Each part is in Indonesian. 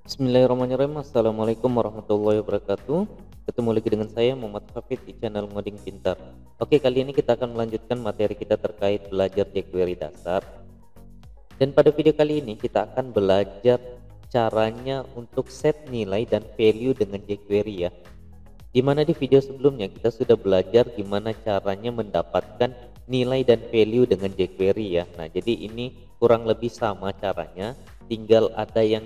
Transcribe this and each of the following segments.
Bismillahirrahmanirrahim. Assalamualaikum warahmatullahi wabarakatuh. Ketemu lagi dengan saya Muhammad Hafid di channel Ngoding Pintar. Oke, kali ini kita akan melanjutkan materi kita terkait belajar jQuery dasar. Dan pada video kali ini kita akan belajar caranya untuk set nilai dan value dengan jQuery ya. Dimana di video sebelumnya kita sudah belajar gimana caranya mendapatkan nilai dan value dengan jQuery ya. Nah, jadi ini kurang lebih sama caranya, tinggal ada yang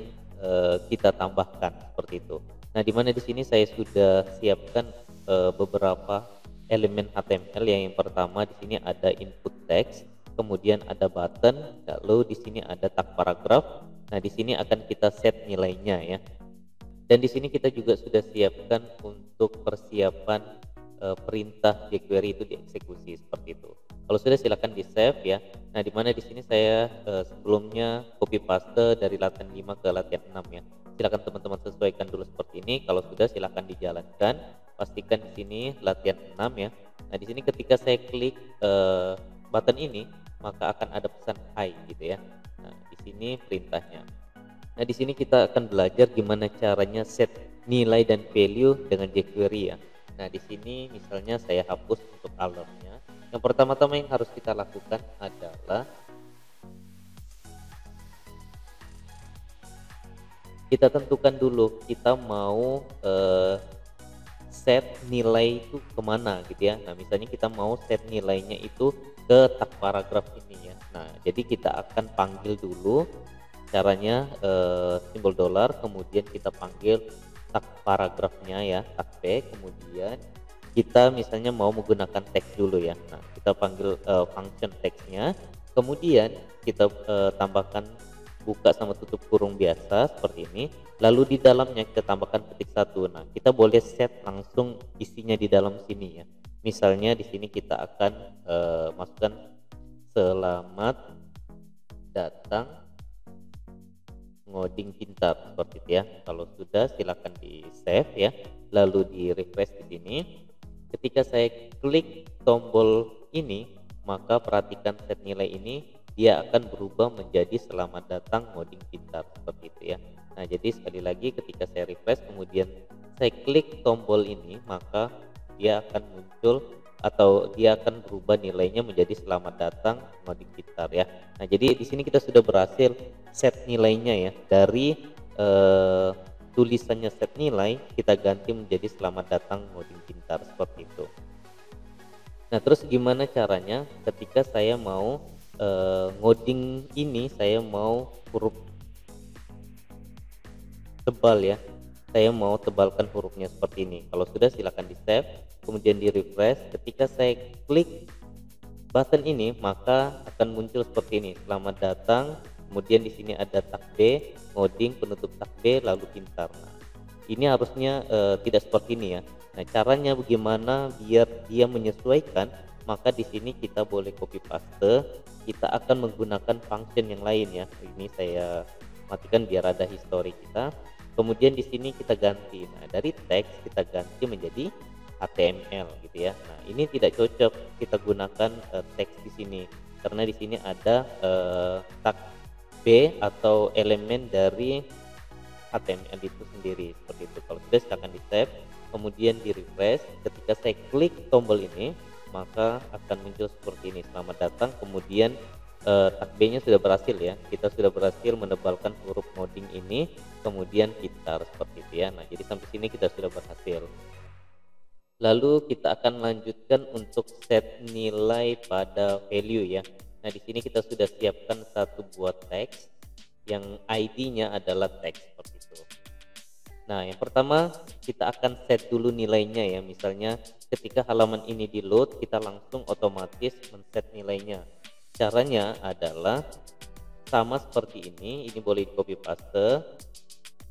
kita tambahkan seperti itu. Nah, dimana di sini saya sudah siapkan beberapa elemen HTML. Yang pertama di sini ada input text, kemudian ada button, lalu di sini ada tag paragraf. Nah, di sini akan kita set nilainya ya. Dan di sini kita juga sudah siapkan untuk persiapan perintah jQuery itu dieksekusi seperti itu. Kalau sudah silakan di save ya. Nah, di mana di sini saya sebelumnya copy paste dari latihan 5 ke latihan 6 ya. Silakan teman-teman sesuaikan dulu seperti ini. Kalau sudah silakan dijalankan. Pastikan di sini latihan 6 ya. Nah, di sini ketika saya klik button ini, maka akan ada pesan hi gitu ya. Nah, di sini perintahnya. Nah, di sini kita akan belajar gimana caranya set nilai dan value dengan jQuery ya. Nah, di sini misalnya saya hapus untuk alertnya. Yang pertama-tama yang harus kita lakukan adalah kita tentukan dulu kita mau set nilai itu kemana gitu ya. Nah, misalnya kita mau set nilainya itu ke tag paragraf ini ya. Nah, jadi kita akan panggil dulu. Caranya simbol dolar, kemudian kita panggil tag paragrafnya ya, tag P, kemudian kita misalnya mau menggunakan teks dulu ya. Nah, kita panggil function teksnya, kemudian kita tambahkan buka sama tutup kurung biasa seperti ini, lalu di dalamnya kita tambahkan petik satu. Nah, kita boleh set langsung isinya di dalam sini ya. Misalnya di sini kita akan masukkan selamat datang ngoding pintar seperti itu ya. Kalau sudah silakan di save ya, lalu di refresh di sini. Ketika saya klik tombol ini, maka perhatikan set nilai ini dia akan berubah menjadi selamat datang ngoding pintar seperti itu ya. Nah, jadi sekali lagi ketika saya refresh kemudian saya klik tombol ini, maka dia akan muncul atau dia akan berubah nilainya menjadi selamat datang ngoding pintar ya. Nah, jadi di sini kita sudah berhasil set nilainya ya, dari tulisannya set nilai kita ganti menjadi selamat datang ngoding pintar seperti itu. Nah, terus gimana caranya ketika saya mau ngoding ini, saya mau huruf tebal ya, saya mau tebalkan hurufnya seperti ini. Kalau sudah silakan di save kemudian di refresh. Ketika saya klik button ini, maka akan muncul seperti ini, selamat datang, kemudian di sini ada tag B, ngoding, penutup tag B, lalu pintar. Nah, ini harusnya tidak seperti ini ya. Nah, caranya bagaimana biar dia menyesuaikan, maka di sini kita boleh copy paste, kita akan menggunakan function yang lain ya. Ini saya matikan biar ada history kita. Kemudian di sini kita ganti. Nah, dari teks kita ganti menjadi HTML gitu ya. Nah, ini tidak cocok kita gunakan teks di sini karena di sini ada tag B atau elemen dari HTML itu sendiri seperti itu. Kalau sudah silakan di save kemudian di refresh. Ketika saya klik tombol ini, maka akan muncul seperti ini, selamat datang, kemudian tag B-nya sudah berhasil ya. Kita sudah berhasil menebalkan huruf ngoding ini, kemudian pintar seperti itu ya. Nah, jadi sampai sini kita sudah berhasil. Lalu kita akan lanjutkan untuk set nilai pada value ya. Nah, di sini kita sudah siapkan satu buah teks yang ID-nya adalah teks seperti itu. Nah, yang pertama kita akan set dulu nilainya ya. Misalnya ketika halaman ini di load, kita langsung otomatis men-set nilainya. Caranya adalah sama seperti ini boleh di copy paste.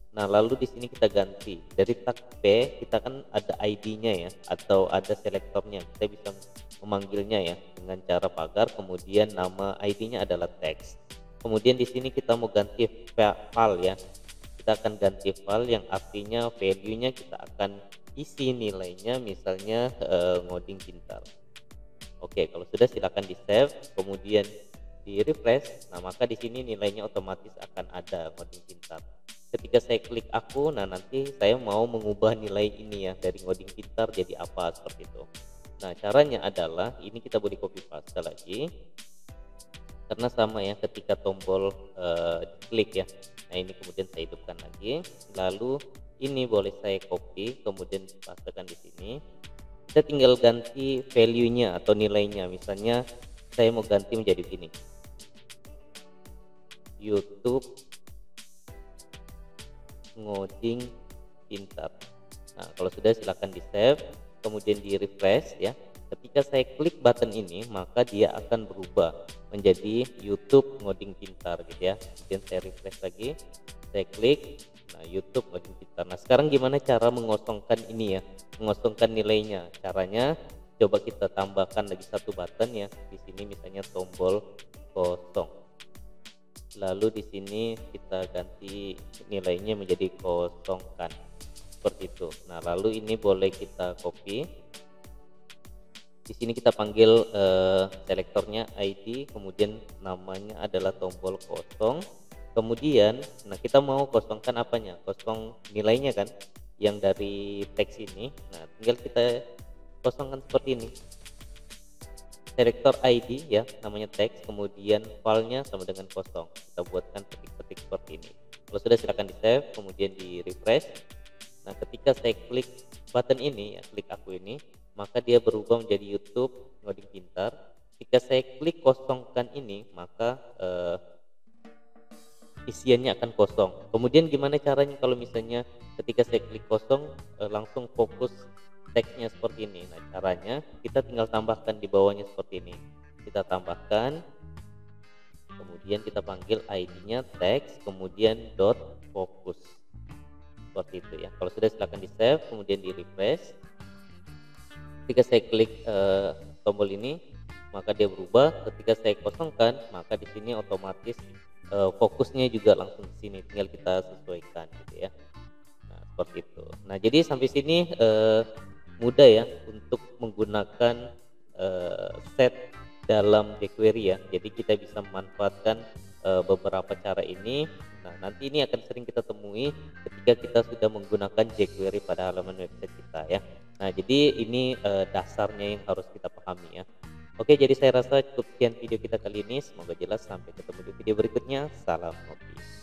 Nah, lalu di sini kita ganti dari tag P, kita kan ada ID-nya ya atau ada selektornya. Kita bisa memanggilnya ya dengan cara pagar, kemudian nama ID-nya adalah teks. Kemudian di sini kita mau ganti file ya. Kita akan ganti file yang artinya value-nya kita akan isi nilainya misalnya ngoding pintar. Oke, kalau sudah silakan di save, kemudian di refresh. Nah, maka di sini nilainya otomatis akan ada ngoding pintar. Ketika saya klik aku, nah nanti saya mau mengubah nilai ini ya dari ngoding pintar jadi apa seperti itu. Nah, caranya adalah ini kita boleh copy paste lagi karena sama ya ketika tombol klik ya. Nah, ini kemudian saya hidupkan lagi. Lalu ini boleh saya copy kemudian pastekan di sini. Kita tinggal ganti value-nya atau nilainya. Misalnya saya mau ganti menjadi gini. YouTube ngoding pintar. Nah, kalau sudah silakan di save, kemudian di refresh ya. Ketika saya klik button ini, maka dia akan berubah menjadi YouTube ngoding pintar gitu ya. Kemudian saya refresh lagi, saya klik, nah YouTube ngoding pintar. Nah, sekarang gimana cara mengosongkan ini ya, mengosongkan nilainya? Caranya coba kita tambahkan lagi satu button ya. Di sini misalnya tombol kosong. Lalu di sini kita ganti nilainya menjadi kosongkan seperti itu. Nah, lalu ini boleh kita copy. Di sini kita panggil selektornya ID, kemudian namanya adalah tombol kosong. Kemudian, nah kita mau kosongkan apanya? Kosong nilainya kan, yang dari teks ini. Nah, tinggal kita kosongkan seperti ini. Selektor ID ya, namanya teks, kemudian filenya sama dengan kosong. Kita buatkan petik-petik seperti ini. Kalau sudah silakan di save, kemudian di refresh. Nah, ketika saya klik button ini ya, klik aku ini, maka dia berubah menjadi YouTube ngoding pintar. Jika saya klik kosongkan ini, maka isiannya akan kosong. Kemudian gimana caranya kalau misalnya ketika saya klik kosong langsung fokus teksnya seperti ini. Nah, caranya kita tinggal tambahkan di bawahnya seperti ini. Kita tambahkan, kemudian kita panggil ID-nya teks, kemudian dot focus seperti itu ya. Kalau sudah silakan di save, kemudian di refresh. Ketika saya klik tombol ini, maka dia berubah. Ketika saya kosongkan, maka di sini otomatis fokusnya juga langsung di sini. Tinggal kita sesuaikan gitu ya. Nah, seperti itu. Nah, jadi sampai sini mudah ya untuk menggunakan set dalam jQuery ya. Jadi kita bisa memanfaatkan beberapa cara ini. Nah, nanti ini akan sering kita temui ketika kita sudah menggunakan jQuery pada halaman website kita ya. Nah, jadi ini dasarnya yang harus kita pahami ya. Oke, jadi saya rasa cukup sekian video kita kali ini. Semoga jelas. Sampai ketemu di video berikutnya. Salam ngopi.